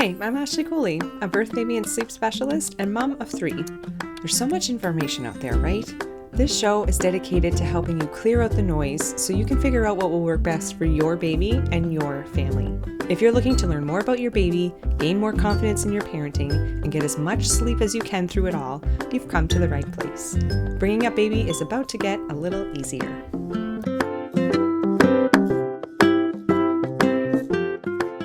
Hi, I'm Ashley Cooley, a birth, baby, and sleep specialist and mom of 3. There's so much information out there, right? This show is dedicated to helping you clear out the noise so you can figure out what will work best for your baby and your family. If you're looking to learn more about your baby, gain more confidence in your parenting, and get as much sleep as you can through it all, you've come to the right place. Bringing Up Baby is about to get a little easier.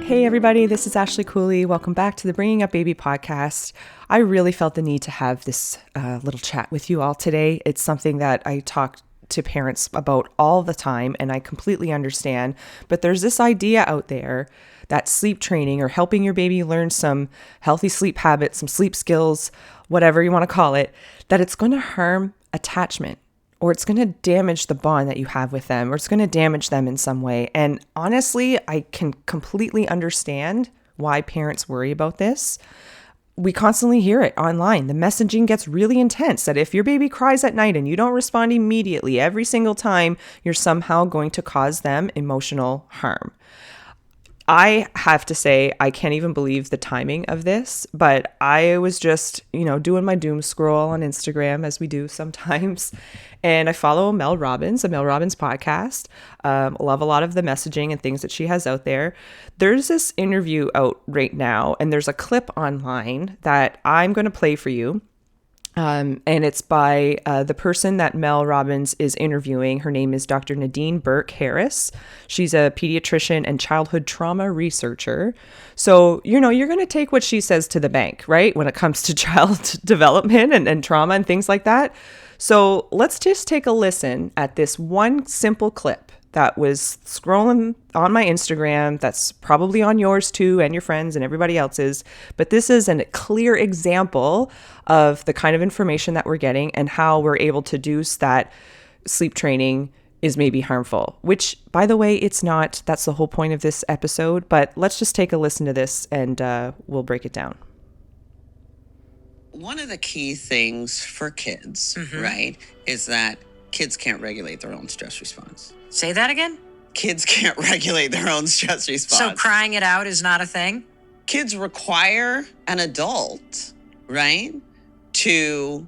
Hey everybody, this is Ashley Cooley. Welcome back to the Bringing Up Baby podcast. I really felt the need to have this little chat with you all today. It's something that I talk to parents about all the time, and I completely understand. But there's this idea out there that sleep training or helping your baby learn some healthy sleep habits, some sleep skills, whatever you want to call it, that it's going to harm attachment, or it's going to damage the bond that you have with them, or it's going to damage them in some way. And honestly, I can completely understand why parents worry about this. We constantly hear it online. The messaging gets really intense that if your baby cries at night and you don't respond immediately every single time, you're somehow going to cause them emotional harm. I have to say, I can't even believe the timing of this, but I was just, doing my doom scroll on Instagram, as we do sometimes. And I follow Mel Robbins, a Mel Robbins podcast. Love a lot of the messaging and things that she has out there. There's this interview out right now, and there's a clip online that I'm going to play for you. And it's by the person that Mel Robbins is interviewing. Her name is Dr. Nadine Burke Harris. She's a pediatrician and childhood trauma researcher. So, you're going to take what she says to the bank, right? When it comes to child development and trauma and things like that. So let's just take a listen at this one simple clip that was scrolling on my Instagram. That's probably on yours too, and your friends and everybody else's. But this is a clear example of the kind of information that we're getting and how we're able to deduce that sleep training is maybe harmful, which, by the way, it's not. That's the whole point of this episode. But let's just take a listen to this and we'll break it down. One of the key things for kids, right, is that kids can't regulate their own stress response. Say that again? Kids can't regulate their own stress response. So crying it out is not a thing? Kids require an adult, right, to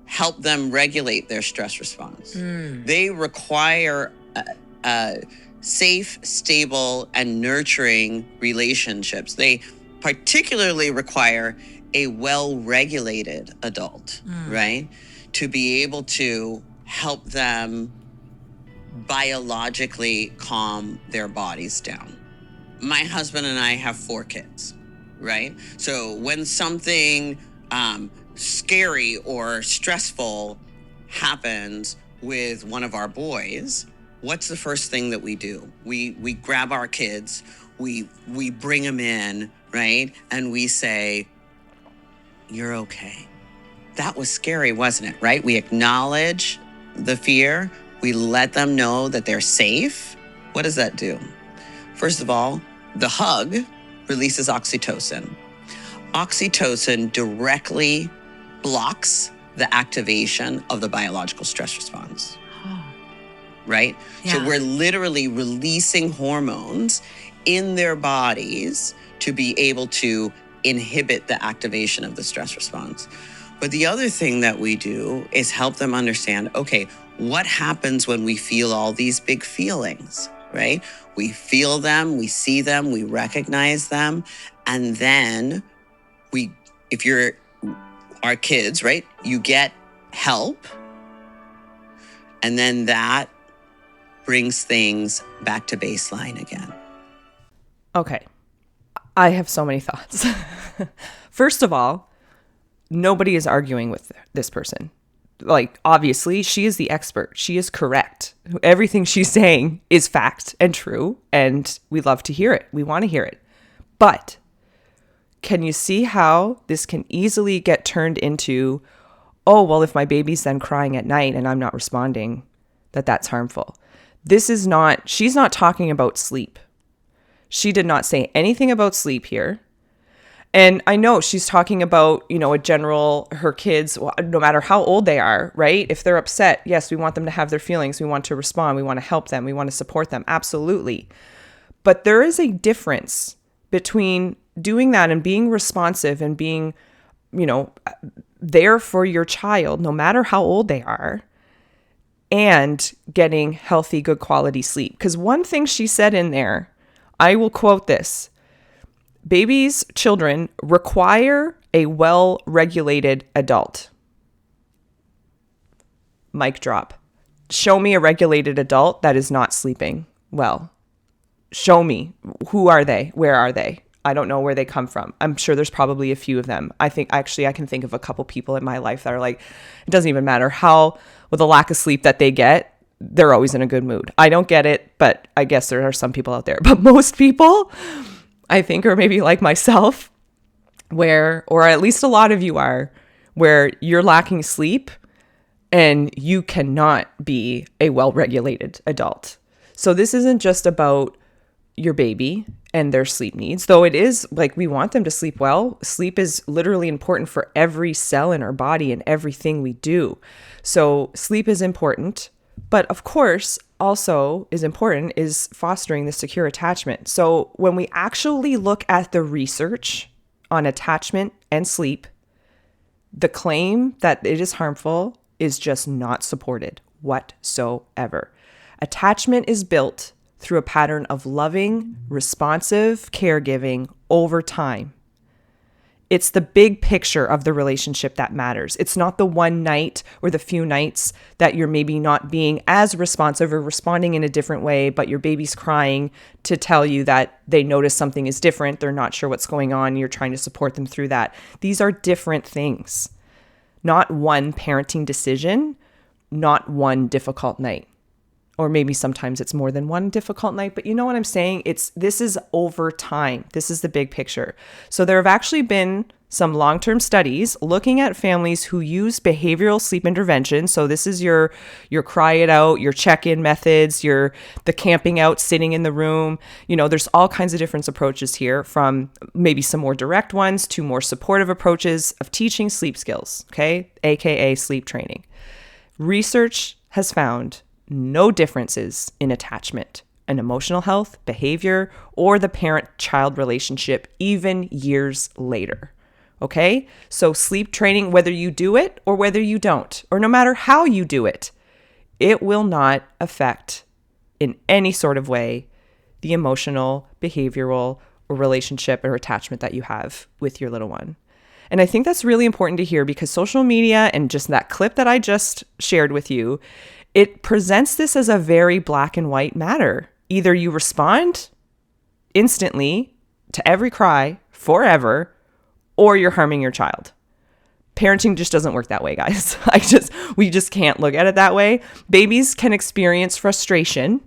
help them regulate their stress response. They require a safe, stable, and nurturing relationships. They particularly require a well-regulated adult, right, to be able to help them biologically calm their bodies down. My husband and I have 4 kids, right? So when something scary or stressful happens with one of our boys, what's the first thing that we do? We grab our kids, we bring them in, right? And we say, "You're okay." That was scary, wasn't it, right? We acknowledge the fear. We let them know that they're safe. What does that do? First of all, the hug releases oxytocin. Oxytocin directly blocks the activation of the biological stress response, right? Yeah. So we're literally releasing hormones in their bodies to be able to inhibit the activation of the stress response. But the other thing that we do is help them understand, okay, what happens when we feel all these big feelings, right? We feel them, we see them, we recognize them, and then if you're our kids, right, you get help, and then that brings things back to baseline again. Okay. I have so many thoughts. First of all, nobody is arguing with this person. Like, obviously, she is the expert. She is correct. Everything she's saying is fact and true, and we love to hear it. We want to hear it. But can you see how this can easily get turned into, oh, well, if my baby's then crying at night and I'm not responding, that's harmful. She's not talking about sleep. She did not say anything about sleep here. And I know she's talking about, her kids, no matter how old they are, right? If they're upset, yes, we want them to have their feelings. We want to respond. We want to help them. We want to support them. Absolutely. But there is a difference between doing that and being responsive and being, there for your child, no matter how old they are, and getting healthy, good quality sleep. Because one thing she said in there, I will quote this: children require a well-regulated adult. Mic drop. Show me a regulated adult that is not sleeping well. Show me. Who are they? Where are they? I don't know where they come from. I'm sure there's probably a few of them. I can think of a couple people in my life that are like, it doesn't even matter how, with a lack of sleep that they get, they're always in a good mood. I don't get it, but I guess there are some people out there. But most people, I think, or maybe like myself, or at least a lot of you are, where you're lacking sleep and you cannot be a well-regulated adult. So this isn't just about your baby and their sleep needs, though it is like we want them to sleep well. Sleep is literally important for every cell in our body and everything we do. So sleep is important, but of course also is important is fostering the secure attachment. So when we actually look at the research on attachment and sleep, the claim that it is harmful is just not supported whatsoever. Attachment is built through a pattern of loving, responsive caregiving over time. It's the big picture of the relationship that matters. It's not the one night or the few nights that you're maybe not being as responsive or responding in a different way, but your baby's crying to tell you that they notice something is different. They're not sure what's going on. You're trying to support them through that. These are different things. Not one parenting decision, not one difficult night. Or maybe sometimes it's more than one difficult night, but you know what I'm saying? This is over time. This is the big picture. So there have actually been some long-term studies looking at families who use behavioral sleep intervention. So this is your cry it out, your check-in methods, the camping out, sitting in the room. There's all kinds of different approaches here, from maybe some more direct ones to more supportive approaches of teaching sleep skills, okay? AKA sleep training. Research has found no differences in attachment and emotional health, behavior, or the parent-child relationship even years later. Okay? So sleep training, whether you do it or whether you don't, or no matter how you do it, it will not affect in any sort of way the emotional, behavioral, or relationship or attachment that you have with your little one. And I think that's really important to hear, because social media and just that clip that I just shared with you, it presents this as a very black and white matter. Either you respond instantly to every cry forever, or you're harming your child. Parenting just doesn't work that way, guys. We just can't look at it that way. Babies can experience frustration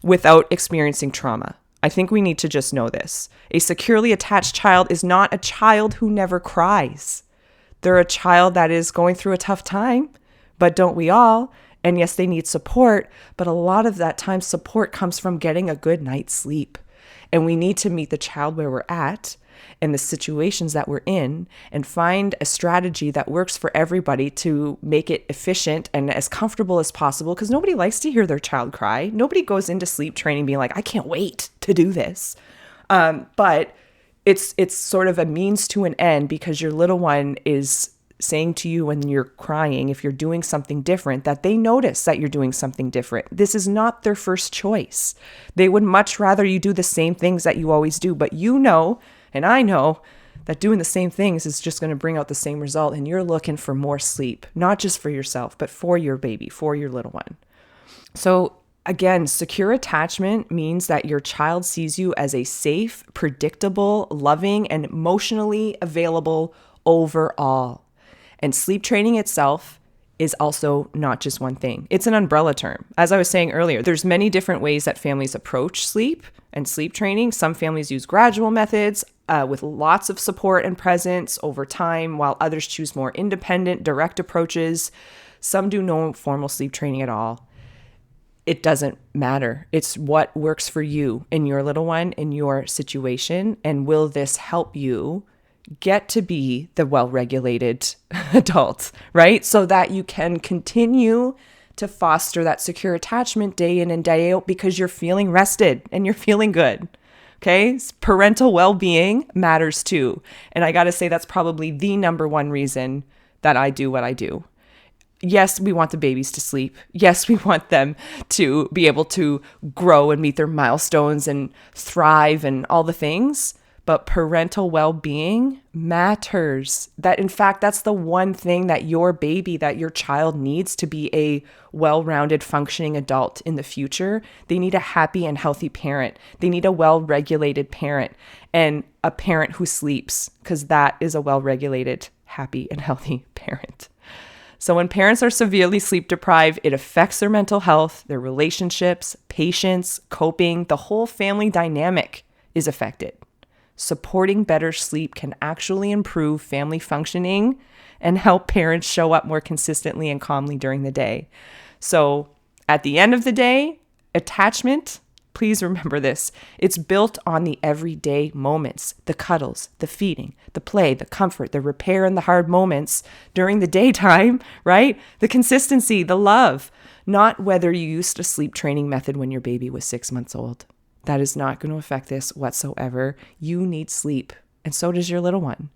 without experiencing trauma. I think we need to just know this. A securely attached child is not a child who never cries. They're a child that is going through a tough time, but don't we all? And yes, they need support, but a lot of that time support comes from getting a good night's sleep. And we need to meet the child where we're at and the situations that we're in, and find a strategy that works for everybody to make it efficient and as comfortable as possible, because nobody likes to hear their child cry. Nobody goes into sleep training being like, I can't wait to do this. But it's sort of a means to an end, because your little one is saying to you when you're crying, if you're doing something different, that they notice that you're doing something different. This is not their first choice. They would much rather you do the same things that you always do. But you know, and I know, that doing the same things is just going to bring out the same result. And you're looking for more sleep, not just for yourself, but for your baby, for your little one. So again, secure attachment means that your child sees you as a safe, predictable, loving, and emotionally available overall. And sleep training itself is also not just one thing. It's an umbrella term. As I was saying earlier, there's many different ways that families approach sleep and sleep training. Some families use gradual methods with lots of support and presence over time, while others choose more independent, direct approaches. Some do no formal sleep training at all. It doesn't matter. It's what works for you and your little one in your situation. And will this help you get to be the well-regulated adult, right? So that you can continue to foster that secure attachment day in and day out, because you're feeling rested and you're feeling good. Okay. Parental well-being matters too. And I got to say, that's probably the number one reason that I do what I do. Yes, we want the babies to sleep. Yes, we want them to be able to grow and meet their milestones and thrive and all the things. But parental well-being matters. That, in fact, that's the one thing that your baby, that your child needs to be a well-rounded, functioning adult in the future. They need a happy and healthy parent. They need a well-regulated parent and a parent who sleeps, because that is a well-regulated, happy, and healthy parent. So when parents are severely sleep deprived, it affects their mental health, their relationships, patience, coping. The whole family dynamic is affected. Supporting better sleep can actually improve family functioning and help parents show up more consistently and calmly during the day. So at the end of the day, attachment, please remember this. It's built on the everyday moments, the cuddles, the feeding, the play, the comfort, the repair, and the hard moments during the daytime, right? The consistency, the love, not whether you used a sleep training method when your baby was 6 months old. That is not going to affect this whatsoever. You need sleep, and so does your little one.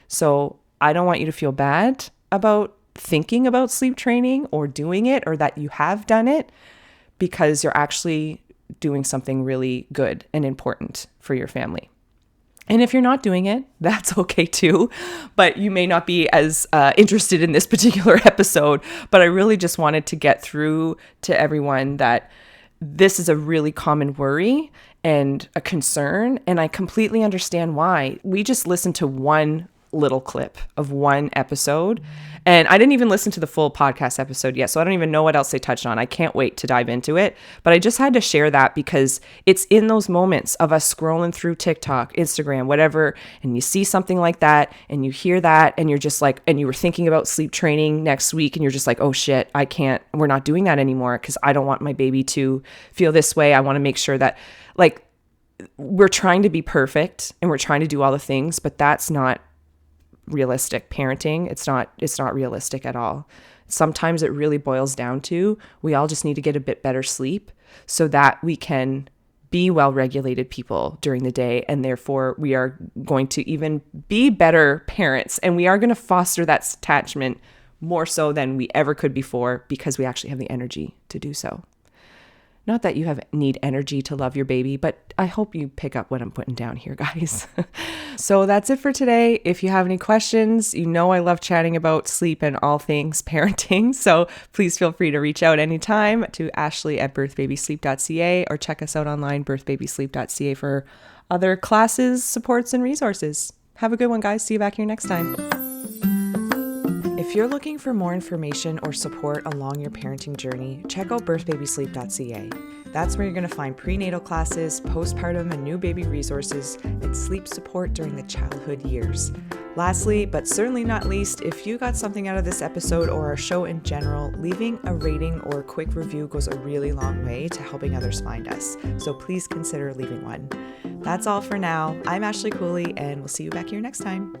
So I don't want you to feel bad about thinking about sleep training or doing it, or that you have done it, because you're actually doing something really good and important for your family. And if you're not doing it, that's okay too. But you may not be as interested in this particular episode. But I really just wanted to get through to everyone that this is a really common worry and a concern. And I completely understand why. We just listened to one little clip of one episode, and I didn't even listen to the full podcast episode yet, so I don't even know what else they touched on. I can't wait to dive into it, but I just had to share that because it's in those moments of us scrolling through TikTok, Instagram, whatever, and you see something like that and you hear that and you're just like, and you were thinking about sleep training next week and you're just like, oh shit, we're not doing that anymore because I don't want my baby to feel this way. I want to make sure that, like, we're trying to be perfect and we're trying to do all the things, but that's not realistic parenting. It's not realistic at all. Sometimes it really boils down to, we all just need to get a bit better sleep so that we can be well-regulated people during the day. And therefore we are going to even be better parents, and we are going to foster that attachment more so than we ever could before, because we actually have the energy to do so. Not that you need energy to love your baby, but I hope you pick up what I'm putting down here, guys. So that's it for today. If you have any questions, you know I love chatting about sleep and all things parenting. So please feel free to reach out anytime to ashley@birthbabysleep.ca, or check us out online, birthbabysleep.ca, for other classes, supports, and resources. Have a good one, guys. See you back here next time. If you're looking for more information or support along your parenting journey, check out birthbabysleep.ca. That's where you're going to find prenatal classes, postpartum and new baby resources, and sleep support during the childhood years. Lastly, but certainly not least, if you got something out of this episode or our show in general, leaving a rating or a quick review goes a really long way to helping others find us. So please consider leaving one. That's all for now. I'm Ashley Cooley, and we'll see you back here next time.